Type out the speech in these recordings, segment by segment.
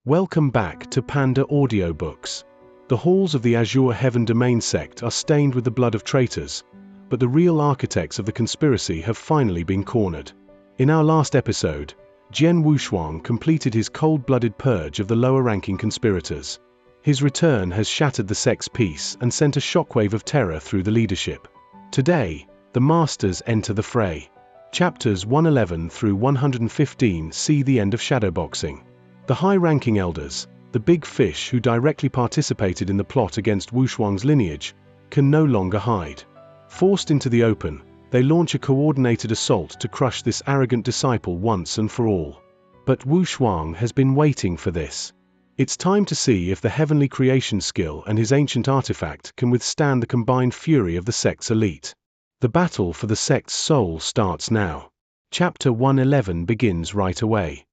Welcome back to Panda Audiobooks. The halls of the Azure Heaven Domain sect are stained with the blood of traitors, but the real architects of the conspiracy have finally been cornered. In our last episode, Jian Wushuang completed his cold-blooded purge of the lower-ranking conspirators. His return has shattered the sect's peace and sent a shockwave of terror through the leadership. Today, the masters enter the fray. Chapters 111 through 115 see the end of shadowboxing. The high-ranking elders, the big fish who directly participated in the plot against Wushuang's lineage, can no longer hide. Forced into the open, they launch a coordinated assault to crush this arrogant disciple once and for all. But Wushuang has been waiting for this. It's time to see if the heavenly creation skill and his ancient artifact can withstand the combined fury of the sect's elite. The battle for the sect's soul starts now. Chapter 111 begins right away.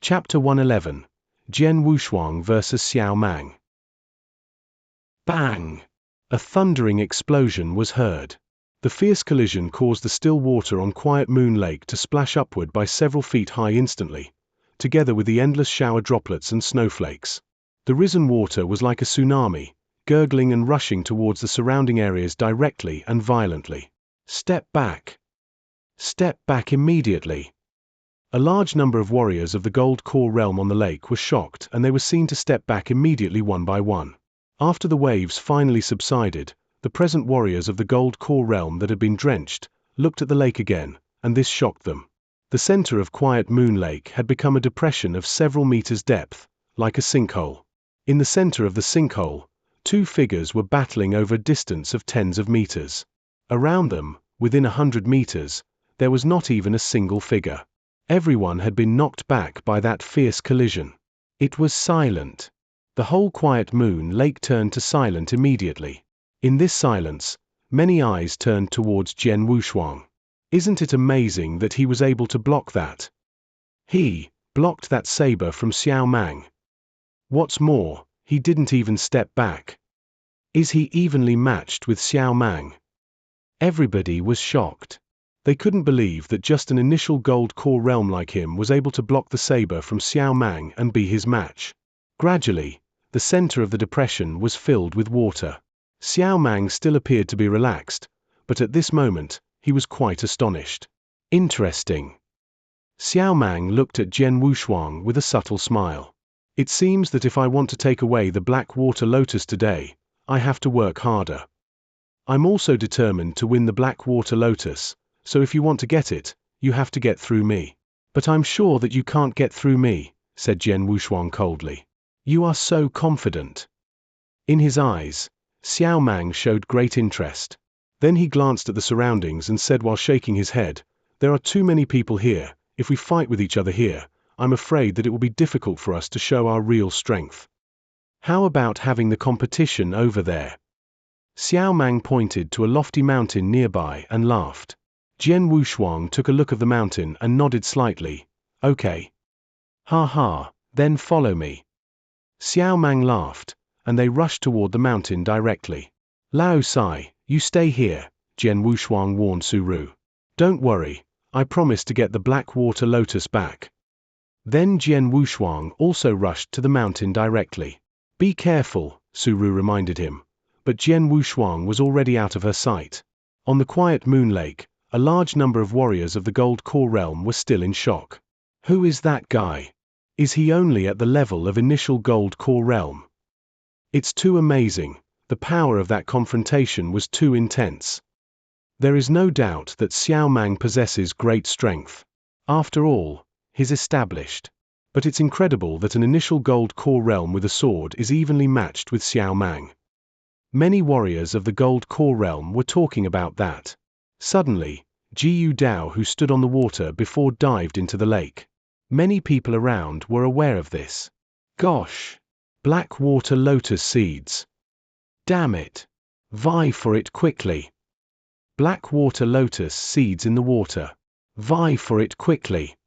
Chapter 111, Jian Wushuang vs. Xiao Mang. Bang! A thundering explosion was heard. The fierce collision caused the still water on Quiet Moon Lake to splash upward by several feet high instantly, together with the endless shower droplets and snowflakes. The risen water was like a tsunami, gurgling and rushing towards the surrounding areas directly and violently. Step back. Step back immediately. A large number of warriors of the Gold Core realm on the lake were shocked, and they were seen to step back immediately one by one. After the waves finally subsided, the present warriors of the Gold Core realm that had been drenched looked at the lake again, and this shocked them. The center of Quiet Moon Lake had become a depression of several meters depth, like a sinkhole. In the center of the sinkhole, two figures were battling over a distance of tens of meters. Around them, within 100 meters, there was not even a single figure. Everyone had been knocked back by that fierce collision. It was silent. The whole Quiet Moon Lake turned to silent immediately. In this silence, many eyes turned towards Jian Wushuang. Isn't it amazing that he was able to block that? He blocked that saber from Xiao Mang. What's more, he didn't even step back. Is he evenly matched with Xiao Mang? Everybody was shocked. They couldn't believe that just an initial Gold Core realm like him was able to block the saber from Xiao Mang and be his match. Gradually, the center of the depression was filled with water. Xiao Mang still appeared to be relaxed, but at this moment, he was quite astonished. Interesting. Xiao Mang looked at Jian Wushuang with a subtle smile. It seems that if I want to take away the Black Water Lotus today, I have to work harder. I'm also determined to win the Black Water Lotus, so if you want to get it, you have to get through me. But I'm sure that you can't get through me, said Jian Wushuang coldly. You are so confident. In his eyes, Xiao Mang showed great interest. Then he glanced at the surroundings and said while shaking his head, "There are too many people here. If we fight with each other here, I'm afraid that it will be difficult for us to show our real strength. How about having the competition over there?" Xiao Mang pointed to a lofty mountain nearby and laughed. Jian Wushuang took a look of the mountain and nodded slightly. Okay. Ha ha, then follow me. Xiao Mang laughed, and they rushed toward the mountain directly. Lao Sai, you stay here, Jian Wushuang warned Suru. Don't worry, I promise to get the Black Water Lotus back. Then Jian Wushuang also rushed to the mountain directly. Be careful, Suru reminded him, but Jian Wushuang was already out of her sight. On the Quiet Moon Lake, a large number of warriors of the Gold Core realm were still in shock. Who is that guy? Is he only at the level of initial Gold Core realm? It's too amazing. The power of that confrontation was too intense. There is no doubt that Xiao Mang possesses great strength. After all, he's established. But it's incredible that an initial Gold Core realm with a sword is evenly matched with Xiao Mang. Many warriors of the Gold Core realm were talking about that. Suddenly, Jiu Dao, who stood on the water before, dived into the lake. Many people around were aware of this. Gosh! Black Water Lotus seeds. Damn it! Vie for it quickly. Black Water Lotus seeds in the water. Vie for it quickly.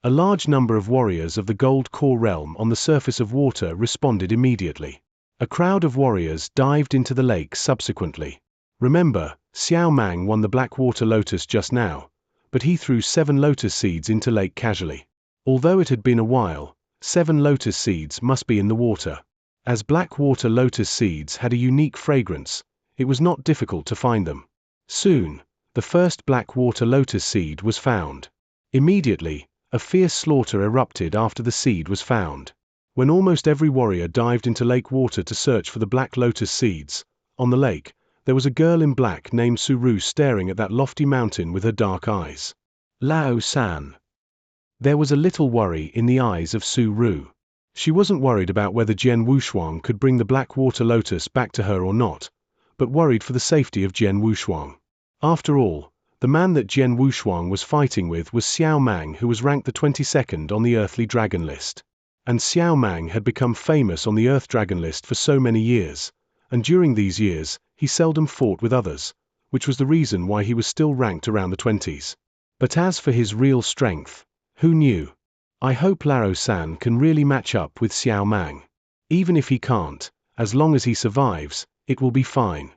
A large number of warriors of the Gold Core realm on the surface of water responded immediately. A crowd of warriors dived into the lake subsequently. Remember, Xiao Mang won the Black Water Lotus just now, but he threw 7 lotus seeds into lake casually. Although it had been a while, 7 lotus seeds must be in the water. As black water lotus seeds had a unique fragrance, it was not difficult to find them. Soon, the first black water lotus seed was found. Immediately, a fierce slaughter erupted after the seed was found. When almost every warrior dived into lake water to search for the black lotus seeds, on the lake, there was a girl in black named Suru staring at that lofty mountain with her dark eyes. Lao-san. There was a little worry in the eyes of Suru. She wasn't worried about whether Jian Wushuang could bring the black water lotus back to her or not, but worried for the safety of Jian Wushuang. After all, the man that Jian Wushuang was fighting with was Xiao Mang, who was ranked the 22nd on the earthly dragon list. And Xiao Mang had become famous on the earth dragon list for so many years, and during these years, he seldom fought with others, which was the reason why he was still ranked around the 20s. But as for his real strength, who knew? I hope Lao-san can really match up with Xiao Mang. Even if he can't, as long as he survives, it will be fine.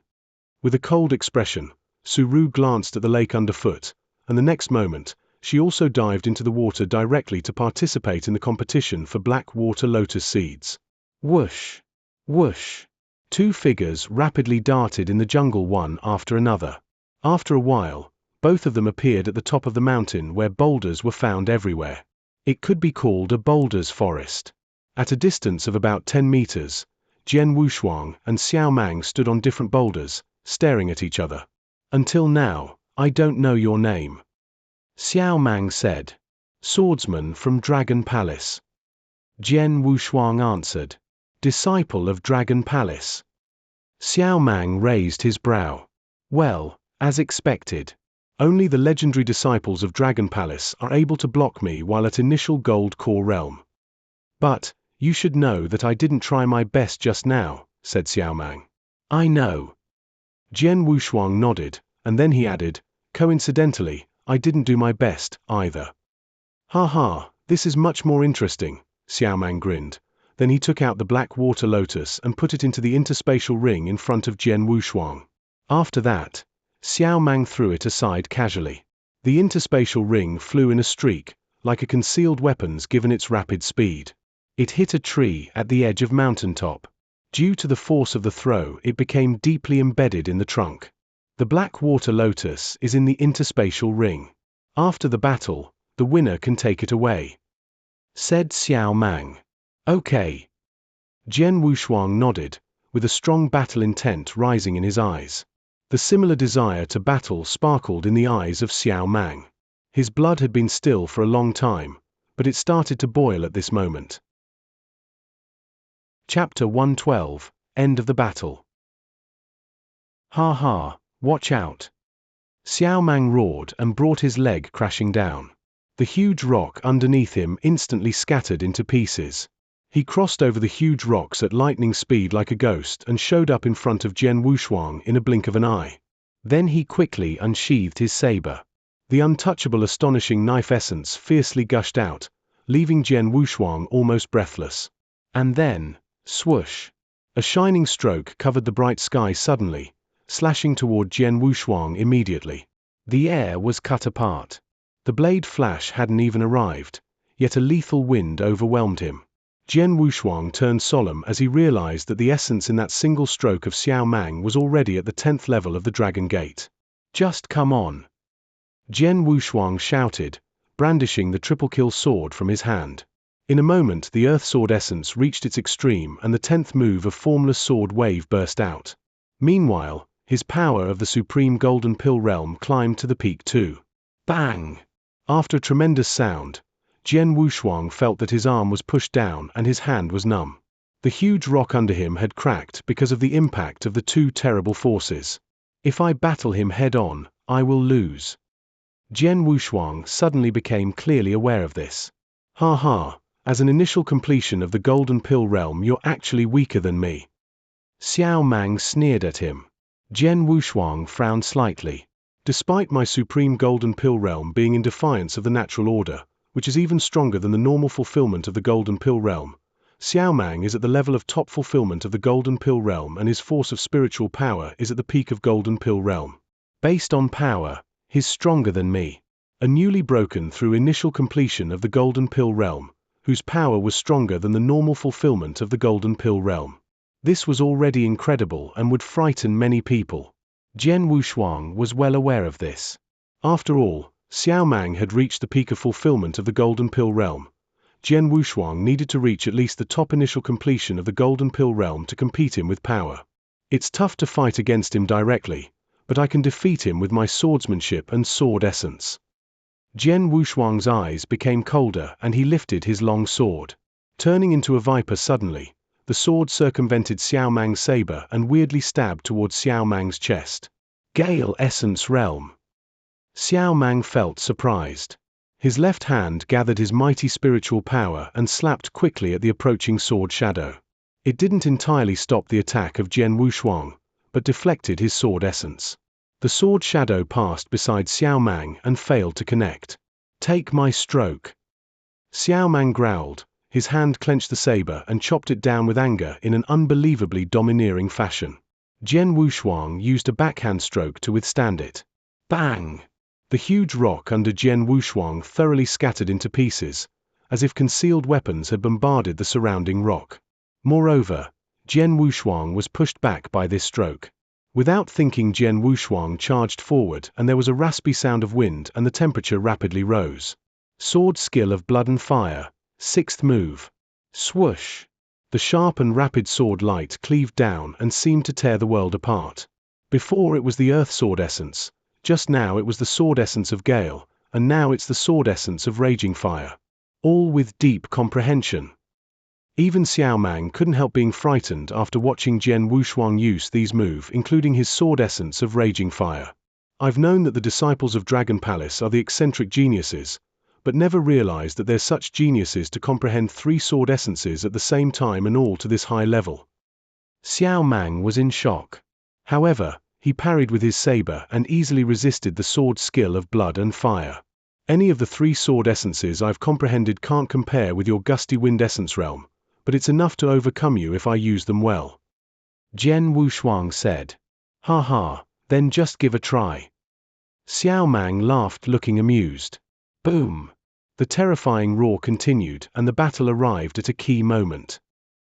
With a cold expression, Suru glanced at the lake underfoot, and the next moment, she also dived into the water directly to participate in the competition for black water lotus seeds. Whoosh! Whoosh! 2 figures rapidly darted in the jungle one after another. After a while, both of them appeared at the top of the mountain where boulders were found everywhere. It could be called a boulders forest. At a distance of about 10 meters, Jian Wushuang and Xiao Mang stood on different boulders, staring at each other. Until now, I don't know your name. Xiao Mang said. Swordsman from Dragon Palace. Jian Wushuang answered. Disciple of Dragon Palace. Xiao Mang raised his brow. Well, as expected. Only the legendary disciples of Dragon Palace are able to block me while at initial gold core realm. But, you should know that I didn't try my best just now, said Xiao Mang. I know. Jian Wushuang nodded, and then he added, coincidentally, I didn't do my best, either. Ha ha, this is much more interesting, Xiao Mang grinned. Then he took out the black water lotus and put it into the interspatial ring in front of Jian Wushuang. After that, Xiao Mang threw it aside casually. The interspatial ring flew in a streak, like a concealed weapons given its rapid speed. It hit a tree at the edge of mountaintop. Due to the force of the throw, it became deeply embedded in the trunk. The black water lotus is in the interspatial ring. After the battle, the winner can take it away, said Xiao Mang. Okay. Jian Wushuang nodded, with a strong battle intent rising in his eyes. The similar desire to battle sparkled in the eyes of Xiao Mang. His blood had been still for a long time, but it started to boil at this moment. Chapter 112, End of the Battle. Ha ha, watch out. Xiao Mang roared and brought his leg crashing down. The huge rock underneath him instantly scattered into pieces. He crossed over the huge rocks at lightning speed like a ghost and showed up in front of Jian Wushuang in a blink of an eye. Then he quickly unsheathed his saber. The untouchable astonishing knife essence fiercely gushed out, leaving Jian Wushuang almost breathless. And then, swoosh! A shining stroke covered the bright sky suddenly, slashing toward Jian Wushuang immediately. The air was cut apart. The blade flash hadn't even arrived, yet a lethal wind overwhelmed him. Jian Wushuang turned solemn as he realized that the essence in that single stroke of Xiao Mang was already at the 10th level of the Dragon Gate. Just come on! Jian Wushuang shouted, brandishing the triple kill sword from his hand. In a moment the Earth Sword essence reached its extreme and the 10th move of Formless Sword Wave burst out. Meanwhile, his power of the Supreme Golden Pill Realm climbed to the peak too. Bang! After a tremendous sound, Jian Wushuang felt that his arm was pushed down and his hand was numb. The huge rock under him had cracked because of the impact of the 2 terrible forces. If I battle him head-on, I will lose. Jian Wushuang suddenly became clearly aware of this. Ha ha, as an initial completion of the Golden Pill Realm you're actually weaker than me. Xiao Mang sneered at him. Jian Wushuang frowned slightly. Despite my Supreme Golden Pill Realm being in defiance of the natural order, which is even stronger than the normal fulfillment of the Golden Pill Realm, Xiao Mang is at the level of top fulfillment of the Golden Pill Realm and his force of spiritual power is at the peak of Golden Pill Realm. Based on power, he's stronger than me. A newly broken through initial completion of the Golden Pill Realm, whose power was stronger than the normal fulfillment of the Golden Pill realm. This was already incredible and would frighten many people. Jian Wushuang was well aware of this. After all, Xiao Mang had reached the peak of fulfillment of the Golden Pill realm. Jian Wushuang needed to reach at least the top initial completion of the Golden Pill realm to compete him with power. It's tough to fight against him directly, but I can defeat him with my swordsmanship and sword essence. Jian Wushuang's eyes became colder and he lifted his long sword. Turning into a viper suddenly, the sword circumvented Xiao Mang's saber and weirdly stabbed towards Xiao Mang's chest. Gale Essence Realm. Xiao Mang felt surprised. His left hand gathered his mighty spiritual power and slapped quickly at the approaching sword shadow. It didn't entirely stop the attack of Jian Wushuang, but deflected his sword essence. The sword shadow passed beside Xiao Mang and failed to connect. Take my stroke. Xiao Mang growled, his hand clenched the saber and chopped it down with anger in an unbelievably domineering fashion. Jian Wushuang used a backhand stroke to withstand it. Bang! The huge rock under Jian Wushuang thoroughly scattered into pieces, as if concealed weapons had bombarded the surrounding rock. Moreover, Jian Wushuang was pushed back by this stroke. Without thinking, Jian Wushuang charged forward and there was a raspy sound of wind and the temperature rapidly rose. Sword skill of blood and fire, 6th move. Swoosh! The sharp and rapid sword light cleaved down and seemed to tear the world apart. Before it was the earth sword essence, just now it was the sword essence of Gale, and now it's the sword essence of raging fire. All with deep comprehension. Even Xiao Mang couldn't help being frightened after watching Jian Wushuang use these moves, including his sword essence of raging fire. I've known that the disciples of Dragon Palace are the eccentric geniuses, but never realized that they're such geniuses to comprehend 3 sword essences at the same time and all to this high level. Xiao Mang was in shock. However, he parried with his saber and easily resisted the sword skill of blood and fire. Any of the 3 sword essences I've comprehended can't compare with your gusty wind essence realm, but it's enough to overcome you if I use them well. Jian Wushuang said. Ha ha, then just give a try. Xiao Mang laughed, looking amused. Boom! The terrifying roar continued and the battle arrived at a key moment.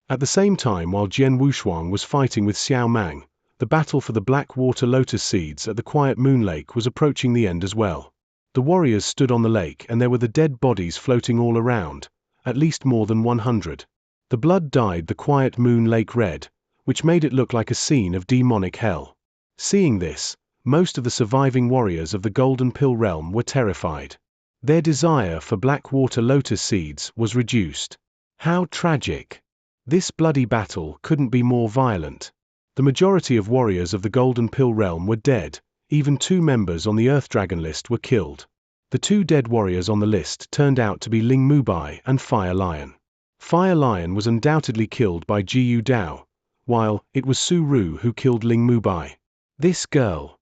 At the same time, while Jian Wushuang was fighting with Xiao Mang, the battle for the Black Water Lotus Seeds at the Quiet Moon Lake was approaching the end as well. The warriors stood on the lake and there were the dead bodies floating all around, at least more than 100. The blood dyed the Quiet Moon Lake red, which made it look like a scene of demonic hell. Seeing this, most of the surviving warriors of the Golden Pill realm were terrified. Their desire for Black Water Lotus Seeds was reduced. How tragic! This bloody battle couldn't be more violent. The majority of warriors of the Golden Pill realm were dead, even 2 members on the Earth Dragon list were killed. The 2 dead warriors on the list turned out to be Ling Mubai and Fire Lion. Fire Lion was undoubtedly killed by Jiu Dao, while it was Su Ru who killed Ling Mubai. This girl.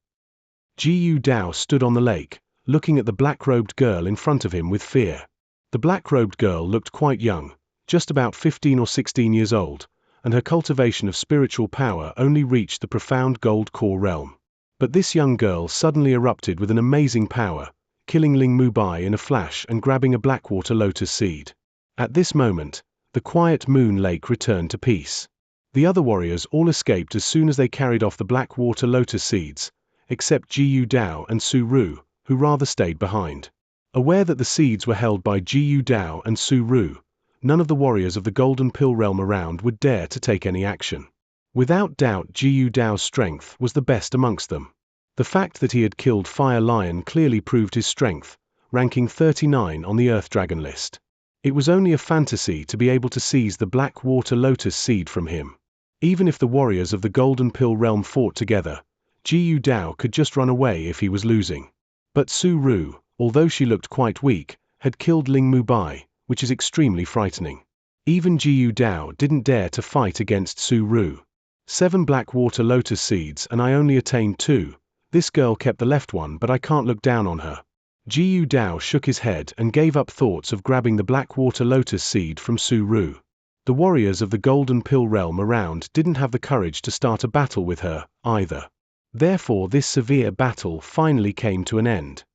Jiu Dao stood on the lake, looking at the black-robed girl in front of him with fear. The black-robed girl looked quite young, just about 15 or 16 years old, and her cultivation of spiritual power only reached the profound gold core realm. But this young girl suddenly erupted with an amazing power, killing Ling Mubai in a flash and grabbing a Blackwater Lotus Seed. At this moment, the Quiet Moon Lake returned to peace. The other warriors all escaped as soon as they carried off the Blackwater Lotus Seeds, except Jiu Dao and Su Ru, who rather stayed behind. Aware that the seeds were held by Jiu Dao and Su Ru, none of the warriors of the Golden Pill realm around would dare to take any action. Without doubt, Jiu Dao's strength was the best amongst them. The fact that he had killed Fire Lion clearly proved his strength, ranking 39 on the Earth Dragon list. It was only a fantasy to be able to seize the Black Water Lotus Seed from him. Even if the warriors of the Golden Pill realm fought together, Jiu Dao could just run away if he was losing. But Su Ru, although she looked quite weak, had killed Ling Mubai, which is extremely frightening. Even Jiu Dao didn't dare to fight against Su Ru. 7 Black Water Lotus Seeds and I only attained 2. This girl kept the left one, but I can't look down on her. Jiu Dao shook his head and gave up thoughts of grabbing the Black Water Lotus Seed from Su Ru. The warriors of the Golden Pill realm around didn't have the courage to start a battle with her, either. Therefore this severe battle finally came to an end.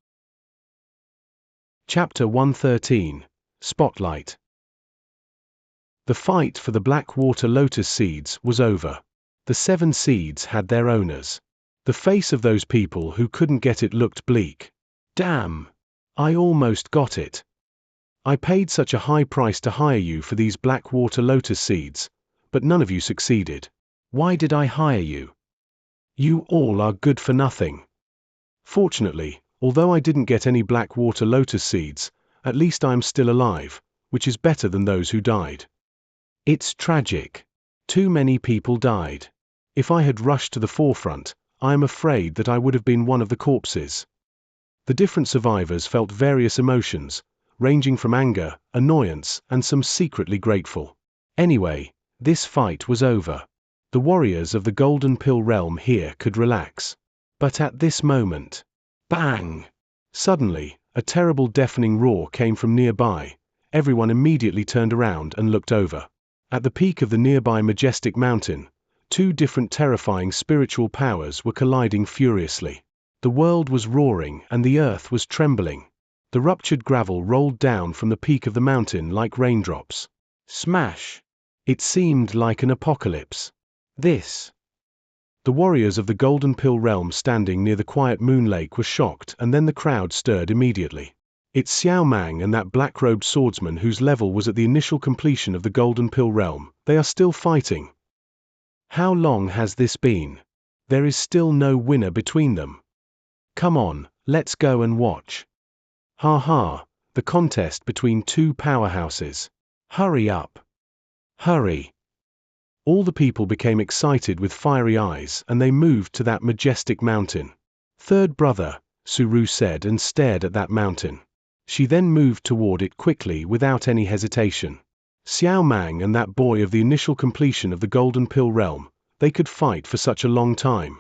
Chapter 113. Spotlight. The fight for the Black Water Lotus seeds was over. The 7 seeds had their owners. The face of those people who couldn't get it looked bleak. Damn! I almost got it. I paid such a high price to hire you for these Black Water Lotus seeds, but none of you succeeded. Why did I hire you? You all are good for nothing. Fortunately, although I didn't get any Black Water Lotus seeds, at least I am still alive, which is better than those who died. It's tragic. Too many people died. If I had rushed to the forefront, I am afraid that I would have been one of the corpses. The different survivors felt various emotions, ranging from anger, annoyance, and some secretly grateful. Anyway, this fight was over. The warriors of the Golden Pill realm here could relax. But at this moment, bang! Suddenly, a terrible deafening roar came from nearby. Everyone immediately turned around and looked over. At the peak of the nearby majestic mountain, 2 different terrifying spiritual powers were colliding furiously. The world was roaring and the earth was trembling. The ruptured gravel rolled down from the peak of the mountain like raindrops. Smash! It seemed like an apocalypse. The warriors of the Golden Pill realm standing near the quiet moon lake were shocked, and then the crowd stirred immediately. It's Xiao Mang and that black-robed swordsman whose level was at the initial completion of the Golden Pill realm. They are still fighting. How long has this been? There is still no winner between them. Come on, let's go and watch. Ha ha, the contest between 2 powerhouses. Hurry up. Hurry. All the people became excited with fiery eyes, and they moved to that majestic mountain. Third brother, Suru said, and stared at that mountain. She then moved toward it quickly without any hesitation. Xiao Mang and that boy of the initial completion of the Golden Pill realm, they could fight for such a long time.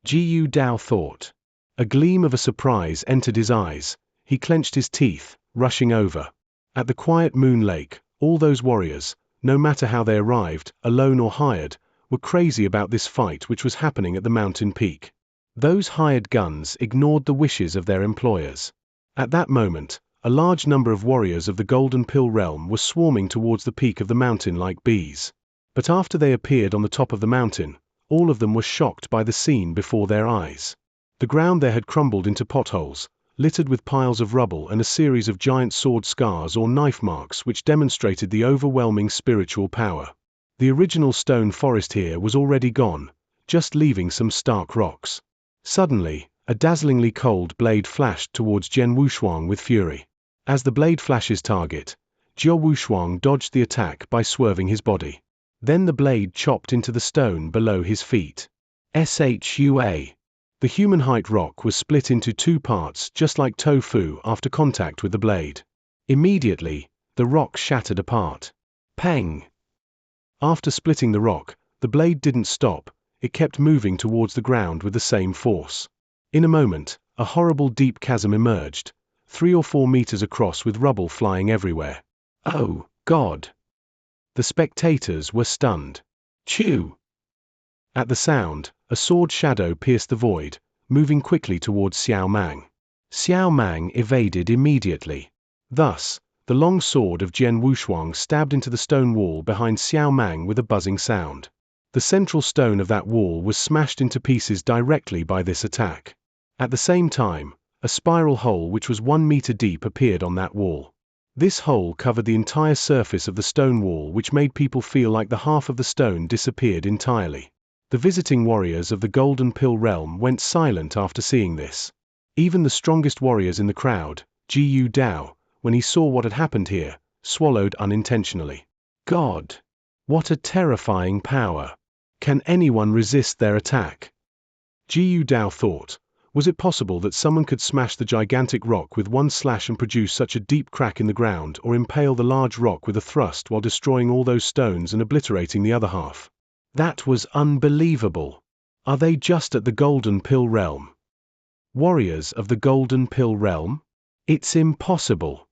Jiu Dao thought. A gleam of a surprise entered his eyes. He clenched his teeth, rushing over. At the quiet moon lake, all those warriors, no matter how they arrived, alone or hired, were crazy about this fight which was happening at the mountain peak. Those hired guns ignored the wishes of their employers. At that moment, a large number of warriors of the Golden Pill realm were swarming towards the peak of the mountain like bees. But after they appeared on the top of the mountain, all of them were shocked by the scene before their eyes. The ground there had crumbled into potholes, littered with piles of rubble and a series of giant sword scars or knife marks which demonstrated the overwhelming spiritual power. The original stone forest here was already gone, just leaving some stark rocks. Suddenly, a dazzlingly cold blade flashed towards Jian Wushuang with fury. As the blade flashes target, Jian Wushuang dodged the attack by swerving his body. Then the blade chopped into the stone below his feet. Shua. The human-height rock was split into 2 parts just like tofu after contact with the blade. Immediately, the rock shattered apart. Pang! After splitting the rock, the blade didn't stop, it kept moving towards the ground with the same force. In a moment, a horrible deep chasm emerged, 3 or 4 meters across with rubble flying everywhere. Oh, God! The spectators were stunned. Chew! At the sound, a sword shadow pierced the void, moving quickly towards Xiao Mang. Xiao Mang evaded immediately. Thus, the long sword of Jian Wushuang stabbed into the stone wall behind Xiao Mang with a buzzing sound. The central stone of that wall was smashed into pieces directly by this attack. At the same time, a spiral hole which was 1 meter deep appeared on that wall. This hole covered the entire surface of the stone wall, which made people feel like the half of the stone disappeared entirely. The visiting warriors of the Golden Pill realm went silent after seeing this. Even the strongest warriors in the crowd, Jiu Dao, when he saw what had happened here, swallowed unintentionally. God! What a terrifying power! Can anyone resist their attack? Jiu Dao thought. Was it possible that someone could smash the gigantic rock with 1 slash and produce such a deep crack in the ground, or impale the large rock with a thrust while destroying all those stones and obliterating the other half? That was unbelievable. Are they just at the Golden Pill realm? Warriors of the Golden Pill realm? It's impossible.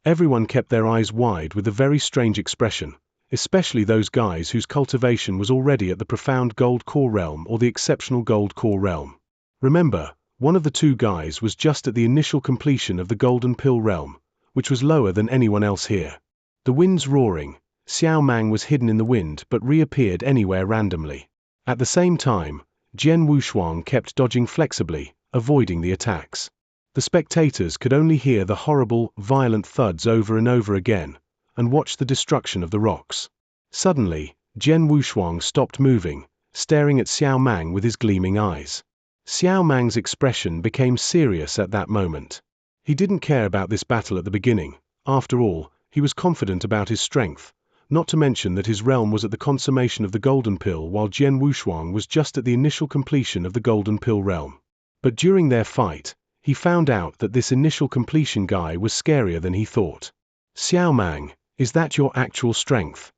Everyone kept their eyes wide with a very strange expression, especially those guys whose cultivation was already at the profound gold core realm or the exceptional gold core realm. Remember, one of the 2 guys was just at the initial completion of the Golden Pill realm, which was lower than anyone else here. The winds roaring, Xiao Mang was hidden in the wind but reappeared anywhere randomly. At the same time, Jian Wushuang kept dodging flexibly, avoiding the attacks. The spectators could only hear the horrible, violent thuds over and over again, and watch the destruction of the rocks. Suddenly, Jian Wushuang stopped moving, staring at Xiao Mang with his gleaming eyes. Xiao Mang's expression became serious at that moment. He didn't care about this battle at the beginning. After all, he was confident about his strength, not to mention that his realm was at the consummation of the Golden Pill while Jian Wushuang was just at the initial completion of the Golden Pill realm. But during their fight, he found out that this initial completion guy was scarier than he thought. Xiao Mang, is that your actual strength?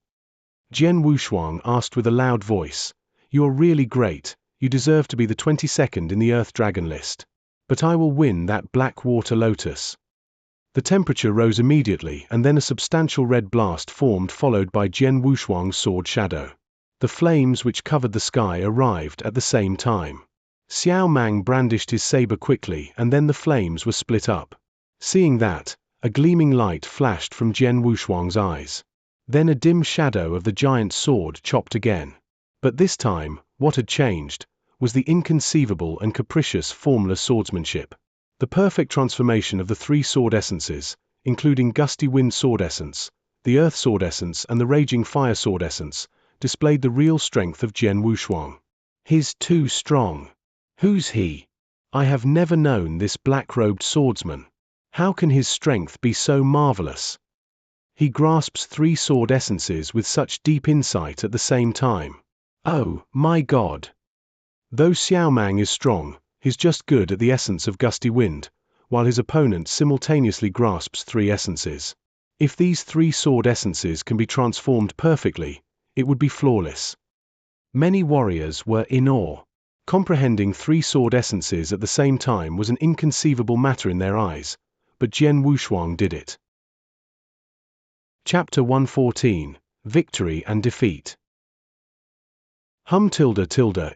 Jian Wushuang asked with a loud voice. You're really great, you deserve to be the 22nd in the Earth Dragon list. But I will win that Black Water Lotus. The temperature rose immediately and then a substantial red blast formed followed by Jian Wushuang's sword shadow. The flames which covered the sky arrived at the same time. Xiao Mang brandished his saber quickly and then the flames were split up. Seeing that, a gleaming light flashed from Jian Wushuang's eyes. Then a dim shadow of the giant sword chopped again. But this time, what had changed was the inconceivable and capricious formless swordsmanship. The perfect transformation of the three sword essences, including Gusty Wind Sword Essence, the Earth Sword Essence and the Raging Fire Sword Essence, displayed the real strength of Jian Wushuang. He's too strong. Who's he? I have never known this black-robed swordsman. How can his strength be so marvelous? He grasps three sword essences with such deep insight at the same time. Oh, my God! Though Xiao Mang is strong, he's just good at the essence of Gusty Wind, while his opponent simultaneously grasps three essences. If these three sword essences can be transformed perfectly, it would be flawless. Many warriors were in awe. Comprehending three sword essences at the same time was an inconceivable matter in their eyes, but Jian Wushuang did it. Chapter 114, Victory and Defeat.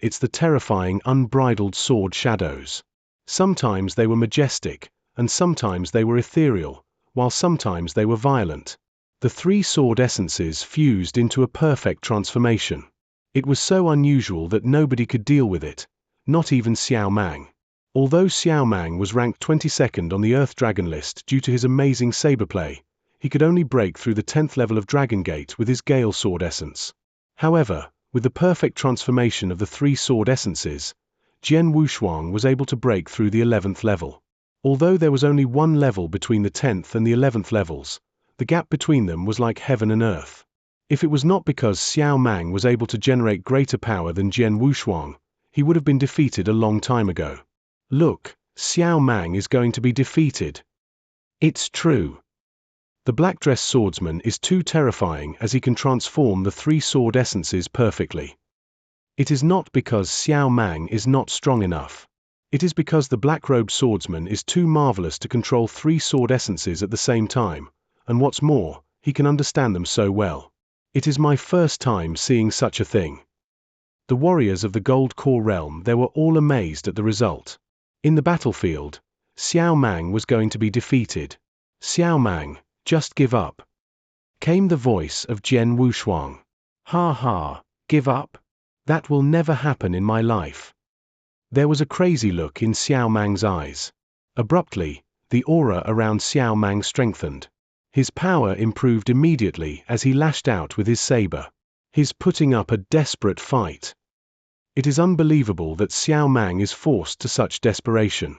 It's the terrifying unbridled sword shadows. Sometimes they were majestic, and sometimes they were ethereal, while sometimes they were violent. The three sword essences fused into a perfect transformation. It was so unusual that nobody could deal with it, not even Xiao Mang. Although Xiao Mang was ranked 22nd on the Earth Dragon list due to his amazing saberplay, he could only break through the 10th level of Dragon Gate with his Gale Sword Essence. However, with the perfect transformation of the three sword essences, Jian Wushuang was able to break through the 11th level. Although there was only one level between the 10th and the 11th levels, the gap between them was like heaven and earth. If it was not because Xiao Mang was able to generate greater power than Jian Wushuang, he would have been defeated a long time ago. Look, Xiao Mang is going to be defeated. It's true. The black-dressed swordsman is too terrifying as he can transform the three sword essences perfectly. It is not because Xiao Mang is not strong enough. It is because the black-robed swordsman is too marvelous to control three sword essences at the same time, and what's more, he can understand them so well. It is my first time seeing such a thing. The warriors of the Gold Core realm were all amazed at the result. In the battlefield, Xiao Mang was going to be defeated. Xiao Mang, just give up. Came the voice of Jian Wushuang. Ha ha, give up? That will never happen in my life. There was a crazy look in Xiao Mang's eyes. Abruptly, the aura around Xiao Mang strengthened. His power improved immediately as he lashed out with his saber. He's putting up a desperate fight. It is unbelievable that Xiao Mang is forced to such desperation.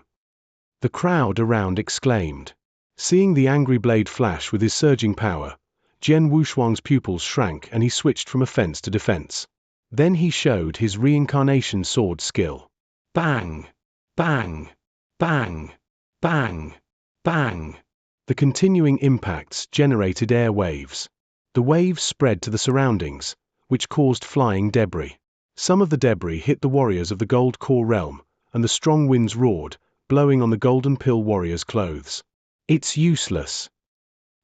The crowd around exclaimed. Seeing the angry blade flash with his surging power, Jian Wushuang's pupils shrank and he switched from offense to defense. Then he showed his reincarnation sword skill. Bang! Bang! Bang! Bang! Bang! The continuing impacts generated air waves. The waves spread to the surroundings, which caused flying debris. Some of the debris hit the warriors of the Gold Core realm, and the strong winds roared, blowing on the Golden Pill warriors' clothes. It's useless.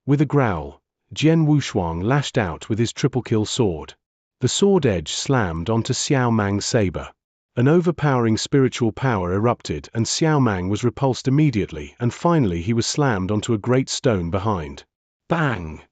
With a growl, Jian Wushuang lashed out with his triple-kill sword. The sword edge slammed onto Xiao Mang's saber. An overpowering spiritual power erupted and Xiao Mang was repulsed immediately and finally he was slammed onto a great stone behind. Bang!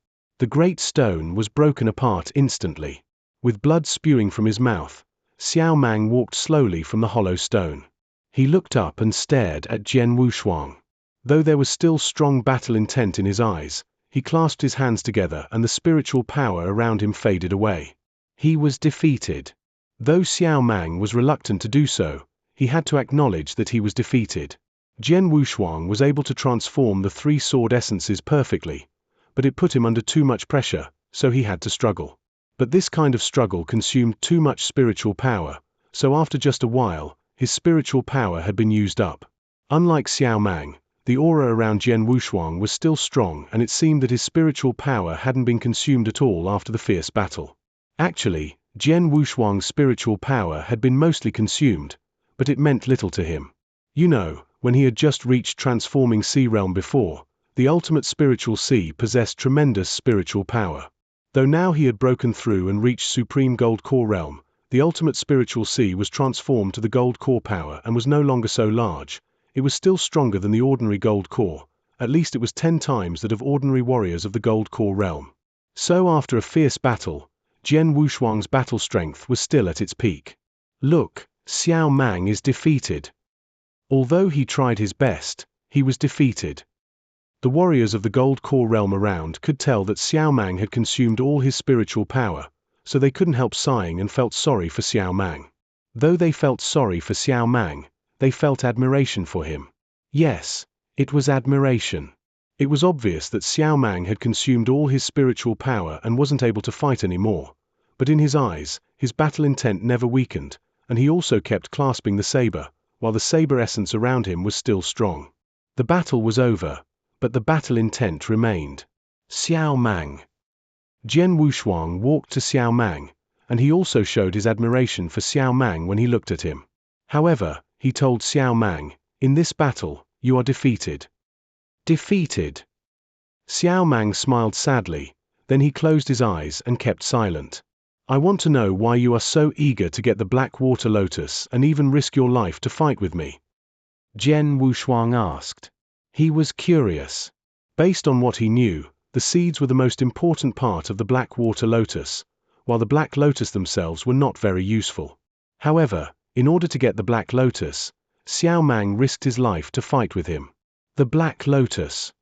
The great stone was broken apart instantly. With blood spewing from his mouth, Xiao Mang walked slowly from the hollow stone. He looked up and stared at Jian Wushuang. Though there was still strong battle intent in his eyes, he clasped his hands together and the spiritual power around him faded away. He was defeated. Though Xiao Mang was reluctant to do so, he had to acknowledge that he was defeated. Jian Wushuang was able to transform the three sword essences perfectly, but it put him under too much pressure, so he had to struggle. But this kind of struggle consumed too much spiritual power, so after just a while, his spiritual power had been used up. Unlike Xiao Mang, the aura around Jian Wushuang was still strong and it seemed that his spiritual power hadn't been consumed at all after the fierce battle. Actually, Jian Wushuang's spiritual power had been mostly consumed, but it meant little to him. You know, when he had just reached transforming sea realm before, the ultimate spiritual sea possessed tremendous spiritual power. Though now he had broken through and reached supreme gold core realm, the ultimate spiritual sea was transformed to the gold core power and was no longer so large. It was still stronger than the ordinary gold core, at least it was 10 times that of ordinary warriors of the gold core realm. So after a fierce battle, Jian Wushuang's battle strength was still at its peak. Look, Xiao Mang is defeated. Although he tried his best, he was defeated. The warriors of the gold core realm around could tell that Xiao Mang had consumed all his spiritual power, so they couldn't help sighing and felt sorry for Xiao Mang. Though they felt sorry for Xiao Mang, they felt admiration for him. Yes, it was admiration. It was obvious that Xiao Mang had consumed all his spiritual power and wasn't able to fight anymore, but in his eyes, his battle intent never weakened, and he also kept clasping the saber, while the saber essence around him was still strong. The battle was over, but the battle intent remained. Xiao Mang. Jian Wushuang walked to Xiao Mang, and he also showed his admiration for Xiao Mang when he looked at him. However, he told Xiao Mang, "In this battle, you are defeated." Defeated. Xiao Mang smiled sadly, then he closed his eyes and kept silent. "I want to know why you are so eager to get the Black Water Lotus and even risk your life to fight with me?" Jian Wushuang asked. He was curious. Based on what he knew, the seeds were the most important part of the Black Water Lotus, while the Black Lotus themselves were not very useful. However, in order to get the Black Lotus, Xiao Mang risked his life to fight with him. The Black Lotus.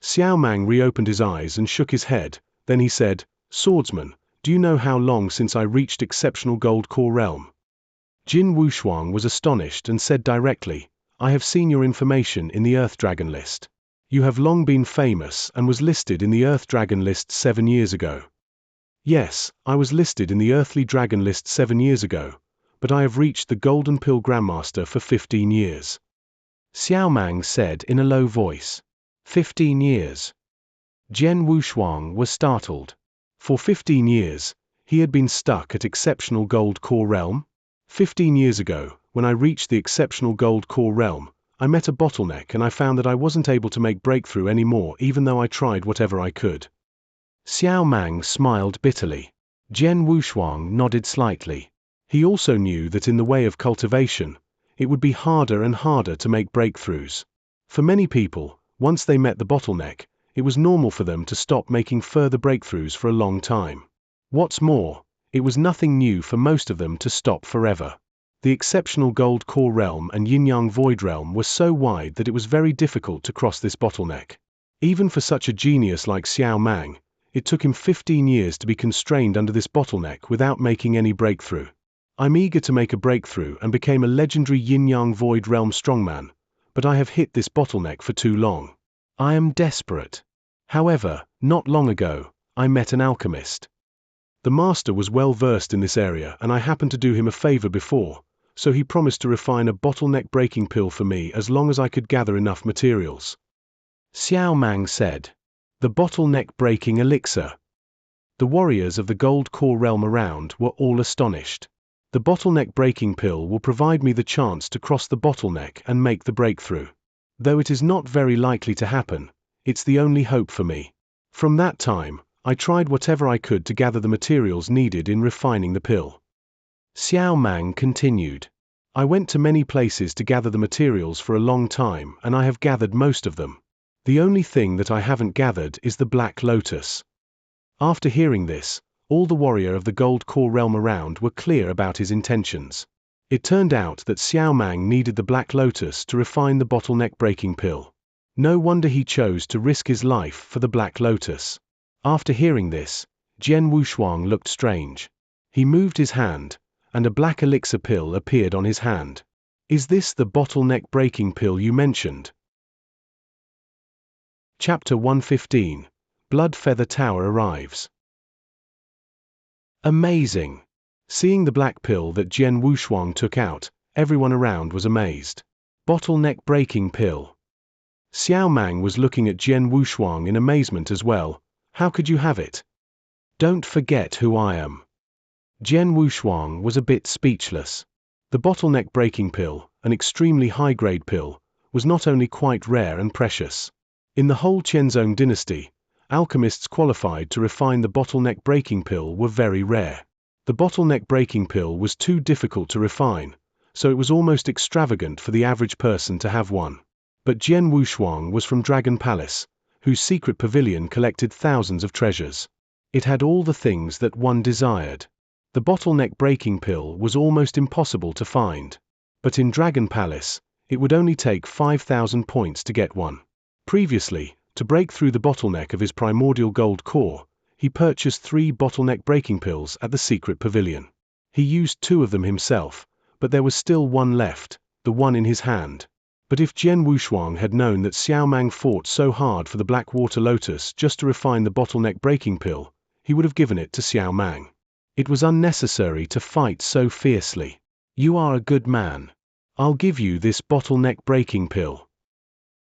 Xiao Mang reopened his eyes and shook his head, then he said, "Swordsman, do you know how long since I reached exceptional gold core realm?" Jian Wushuang was astonished and said directly, "I have seen your information in the Earth Dragon list. You have long been famous and was listed in the Earth Dragon list 7 years ago." "Yes, I was listed in the Earthly Dragon list 7 years ago, but I have reached the Golden Pill Grandmaster for 15 years. Xiao Mang said in a low voice. 15 years. Jian Wushuang was startled. For 15 years, he had been stuck at exceptional gold core realm? 15 years ago, when I reached the exceptional gold core realm, I met a bottleneck and I found that I wasn't able to make breakthrough anymore even though I tried whatever I could. Xiao Mang smiled bitterly. Jian Wushuang nodded slightly. He also knew that in the way of cultivation, it would be harder and harder to make breakthroughs. For many people, once they met the bottleneck, it was normal for them to stop making further breakthroughs for a long time. What's more, it was nothing new for most of them to stop forever. The exceptional gold core realm and yin-yang void realm were so wide that it was very difficult to cross this bottleneck. Even for such a genius like Xiao Mang, it took him 15 years to be constrained under this bottleneck without making any breakthrough. I'm eager to make a breakthrough and became a legendary yin-yang void realm strongman, but I have hit this bottleneck for too long. I am desperate. However, not long ago, I met an alchemist. The master was well versed in this area and I happened to do him a favor before, so he promised to refine a bottleneck breaking pill for me as long as I could gather enough materials. Xiao Mang said. The bottleneck breaking elixir. The warriors of the gold core realm around were all astonished. The bottleneck breaking pill will provide me the chance to cross the bottleneck and make the breakthrough. Though it is not very likely to happen, it's the only hope for me. From that time, I tried whatever I could to gather the materials needed in refining the pill. Xiao Mang continued. I went to many places to gather the materials for a long time and I have gathered most of them. The only thing that I haven't gathered is the Black Lotus. After hearing this, all the warrior of the gold core realm around were clear about his intentions. It turned out that Xiao Mang needed the Black Lotus to refine the bottleneck breaking pill. No wonder he chose to risk his life for the Black Lotus. After hearing this, Jian Wushuang looked strange. He moved his hand, and a black elixir pill appeared on his hand. Is this the bottleneck breaking pill you mentioned? Chapter 115. Blood Feather Tower arrives. Amazing! Seeing the black pill that Jian Wushuang took out, everyone around was amazed. Bottleneck breaking pill. Xiao Mang was looking at Jian Wushuang in amazement as well. How could you have it? Don't forget who I am. Jian Wushuang was a bit speechless. The bottleneck breaking pill, an extremely high-grade pill, was not only quite rare and precious. In the whole Qianzong dynasty, alchemists qualified to refine the bottleneck breaking pill were very rare. The bottleneck breaking pill was too difficult to refine, so it was almost extravagant for the average person to have one. But Jian Wushuang was from Dragon Palace, whose secret pavilion collected thousands of treasures. It had all the things that one desired. The bottleneck breaking pill was almost impossible to find. But in Dragon Palace, it would only take 5,000 points to get one. Previously, to break through the bottleneck of his primordial gold core, he purchased 3 bottleneck breaking pills at the secret pavilion. He used 2 of them himself, but there was still one left, the one in his hand. But if Jian Wushuang had known that Xiao Mang fought so hard for the Black Water Lotus just to refine the bottleneck breaking pill, he would have given it to Xiao Mang. It was unnecessary to fight so fiercely. You are a good man. I'll give you this bottleneck breaking pill.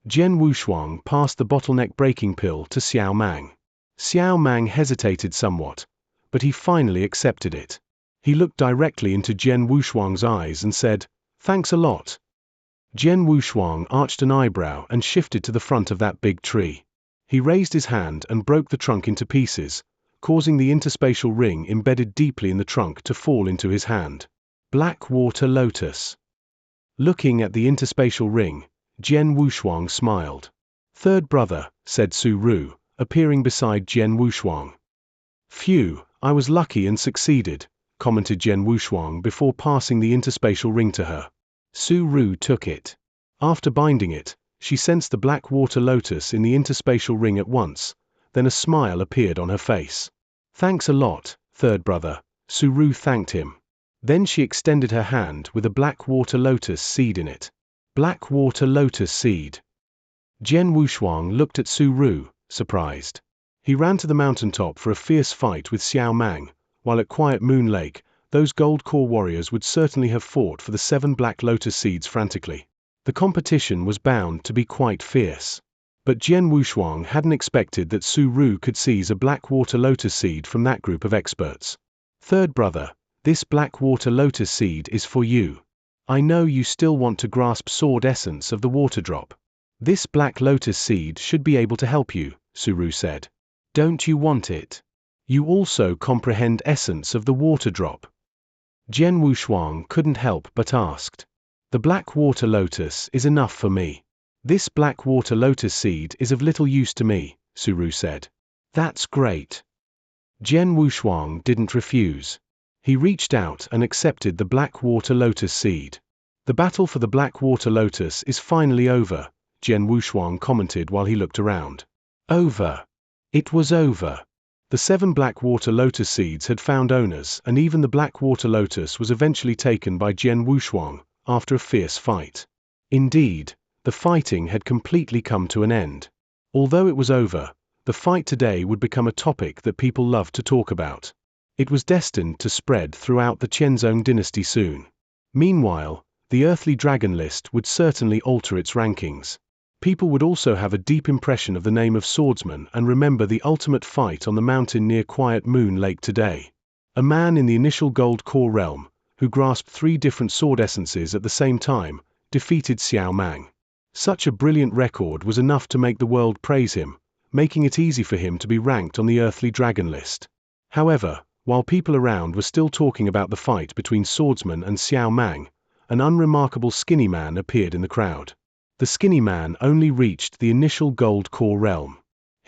Jian Wushuang passed the bottleneck breaking pill to Xiao Mang. Xiao Mang hesitated somewhat, but he finally accepted it. He looked directly into Jian Wushuang's eyes and said, "Thanks a lot." Jian Wushuang arched an eyebrow and shifted to the front of that big tree. He raised his hand and broke the trunk into pieces, causing the interspatial ring embedded deeply in the trunk to fall into his hand. Black Water Lotus. Looking at the interspatial ring, Jian Wushuang smiled. "Third brother," said Su Ru, appearing beside Jian Wushuang. "Phew, I was lucky and succeeded," commented Jian Wushuang before passing the interspatial ring to her. Su Ru took it. After binding it, she sensed the Black Water Lotus in the interspatial ring at once, then a smile appeared on her face. "Thanks a lot, third brother," Su Ru thanked him. Then she extended her hand with a Black Water Lotus seed in it. Black Water Lotus seed. Jian Wushuang looked at Su Ru, surprised. He ran to the mountaintop for a fierce fight with Xiao Mang, while at Quiet Moon Lake, those gold core warriors would certainly have fought for the 7 Black Lotus seeds frantically. The competition was bound to be quite fierce. But Jian Wushuang hadn't expected that Su Ru could seize a Black Water Lotus seed from that group of experts. "Third brother, this Black Water Lotus seed is for you. I know you still want to grasp sword essence of the water drop. This Black Lotus seed should be able to help you," Su Ru said. "Don't you want it? You also comprehend essence of the water drop?" Jian Wushuang couldn't help but asked. "The Black Water Lotus is enough for me. This Black Water Lotus seed is of little use to me," Su Ru said. "That's great." Jian Wushuang didn't refuse. He reached out and accepted the Black Water Lotus seed. "The battle for the Black Water Lotus is finally over," Jian Wushuang commented while he looked around. Over. It was over. The 7 Black Water Lotus seeds had found owners, and even the Black Water Lotus was eventually taken by Jian Wushuang, after a fierce fight. Indeed, the fighting had completely come to an end. Although it was over, the fight today would become a topic that people loved to talk about. It was destined to spread throughout the Qianzong dynasty soon. Meanwhile, the earthly dragon list would certainly alter its rankings. People would also have a deep impression of the name of Swordsman and remember the ultimate fight on the mountain near Quiet Moon Lake today. A man in the initial gold core realm, who grasped 3 different sword essences at the same time, defeated Xiao Mang. Such a brilliant record was enough to make the world praise him, making it easy for him to be ranked on the earthly dragon list. However, while people around were still talking about the fight between Swordsman and Xiao Mang, an unremarkable skinny man appeared in the crowd. The skinny man only reached the initial gold core realm.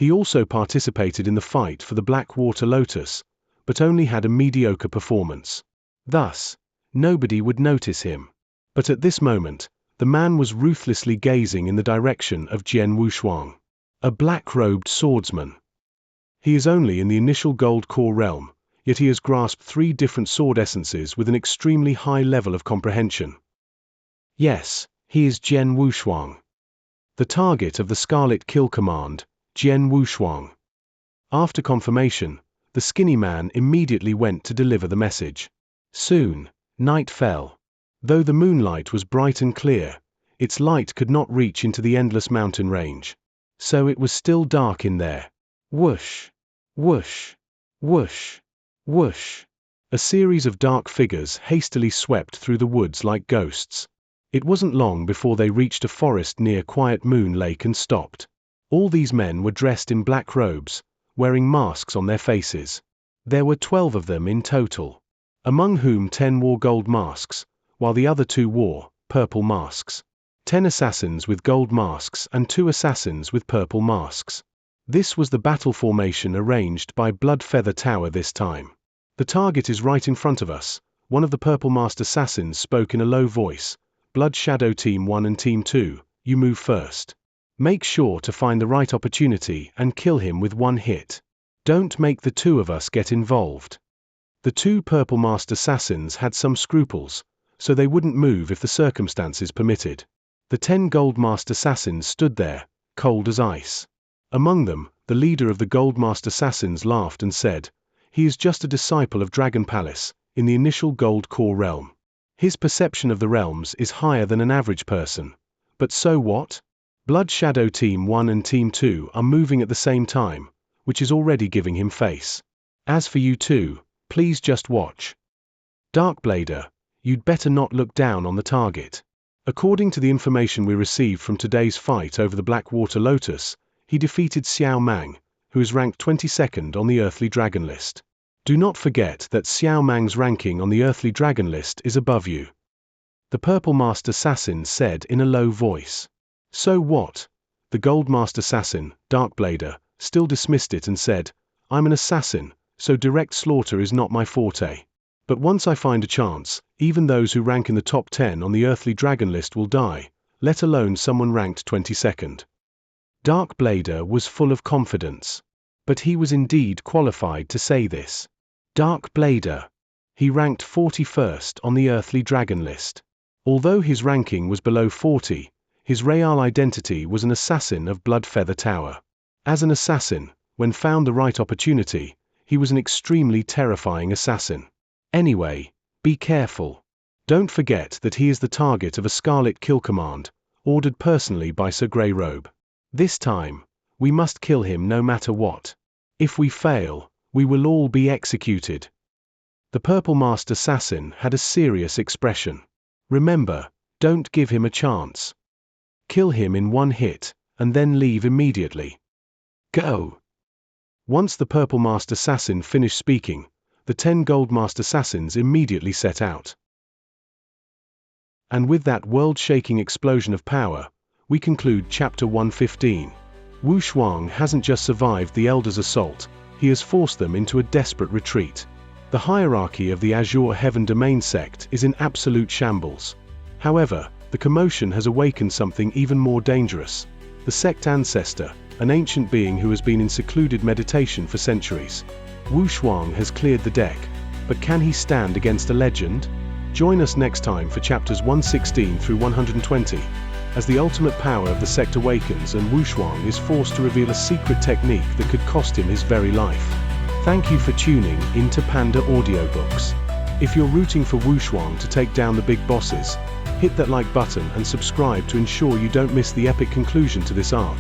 He also participated in the fight for the Black Water Lotus, but only had a mediocre performance. Thus, nobody would notice him. But at this moment, the man was ruthlessly gazing in the direction of Jian Wushuang, a black-robed swordsman. He is only in the initial gold core realm, yet he has grasped 3 different sword essences with an extremely high level of comprehension. Yes, he is Jian Wushuang, the target of the Scarlet Kill command, Jian Wushuang. After confirmation, the skinny man immediately went to deliver the message. Soon, night fell. Though the moonlight was bright and clear, its light could not reach into the endless mountain range. So it was still dark in there. Whoosh, whoosh, whoosh, whoosh. A series of dark figures hastily swept through the woods like ghosts. It wasn't long before they reached a forest near Quiet Moon Lake and stopped. All these men were dressed in black robes, wearing masks on their faces. There were 12 of them in total, among whom 10 wore gold masks, while the other 2 wore purple masks. 10 assassins with gold masks and 2 assassins with purple masks. This was the battle formation arranged by Blood Feather Tower this time. The target is right in front of us, one of the purple masked assassins spoke in a low voice. Blood Shadow Team 1 and Team 2, you move first. Make sure to find the right opportunity and kill him with 1 hit. Don't make the 2 of us get involved. The 2 purple masked assassins had some scruples, so they wouldn't move if the circumstances permitted. The 10 gold masked assassins stood there, cold as ice. Among them, the leader of the gold masked assassins laughed and said, "He is just a disciple of Dragon Palace, in the initial gold core realm. His perception of the realms is higher than an average person. But so what? Blood Shadow Team 1 and Team 2 are moving at the same time, which is already giving him face. As for you 2, please just watch. Darkblader, you'd better not look down on the target." According to the information we received from today's fight over the Black Water Lotus, he defeated Xiao Mang, who is ranked 22nd on the Earthly Dragon list. Do not forget that Xiao Mang's ranking on the Earthly Dragon list is above you. The Purple Masked Assassin said in a low voice. So what? The Gold Masked Assassin, Darkblader, still dismissed it and said, "I'm an assassin, so direct slaughter is not my forte. But once I find a chance, even those who rank in the top 10 on the Earthly Dragon list will die, let alone someone ranked 22nd. Darkblader was full of confidence. But he was indeed qualified to say this. Darkblader. He ranked 41st on the Earthly Dragon list. Although his ranking was below 40, his real identity was an assassin of Blood Feather Tower. As an assassin, when found the right opportunity, he was an extremely terrifying assassin. Anyway, be careful. Don't forget that he is the target of a Scarlet Kill command, ordered personally by Sir Greyrobe. This time, we must kill him no matter what. If we fail, we will all be executed. The Purple Masked Assassin had a serious expression. Remember, don't give him a chance. Kill him in 1 hit, and then leave immediately. Go! Once the Purple Masked Assassin finished speaking, the 10 Gold Masked Assassins immediately set out. And with that world-shaking explosion of power, we conclude Chapter 115. Wushuang hasn't just survived the Elders' assault, he has forced them into a desperate retreat. The hierarchy of the Azure Heaven Domain sect is in absolute shambles. However, the commotion has awakened something even more dangerous. The sect ancestor, an ancient being who has been in secluded meditation for centuries. Wushuang has cleared the deck, but can he stand against a legend? Join us next time for chapters 116 through 120. As the ultimate power of the sect awakens and Wushuang is forced to reveal a secret technique that could cost him his very life. Thank you for tuning into Panda Audiobooks. If you're rooting for Wushuang to take down the big bosses, hit that like button and subscribe to ensure you don't miss the epic conclusion to this arc.